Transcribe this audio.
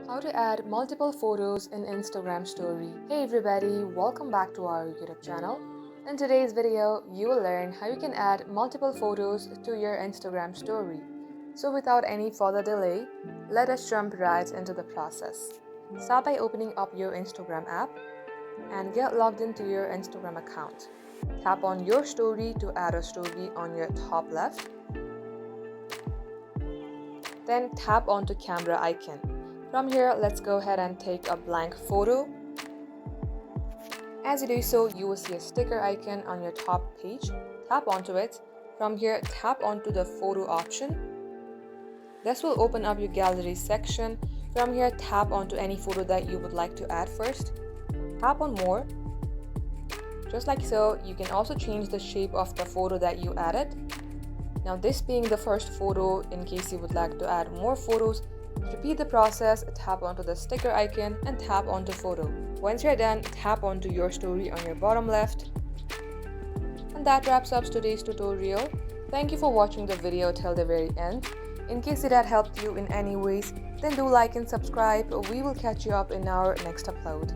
How to add multiple photos in Instagram story. Hey everybody, welcome back to our YouTube channel. In today's video, you will learn how you can add multiple photos to your Instagram story. So without any further delay, let us jump right into the process. Start by opening up your Instagram app and get logged into your Instagram account. Tap on your story to add a story on your top left. Then tap onto camera icon. From here, let's go ahead and take a blank photo. As you do so, you will see a sticker icon on your top page. Tap onto it. From here, tap onto the photo option. This will open up your gallery section. From here, tap onto any photo that you would like to add first. Tap on more. Just like so, you can also change the shape of the photo that you added. Now, this being the first photo, in case you would like to add more photos, repeat the process, tap onto the sticker icon and tap onto photo. Once you're done, tap onto your story on your bottom left. And that wraps up today's tutorial. Thank you for watching the video till the very end. In case it had helped you in any ways, then do like and subscribe. We will catch you up in our next upload.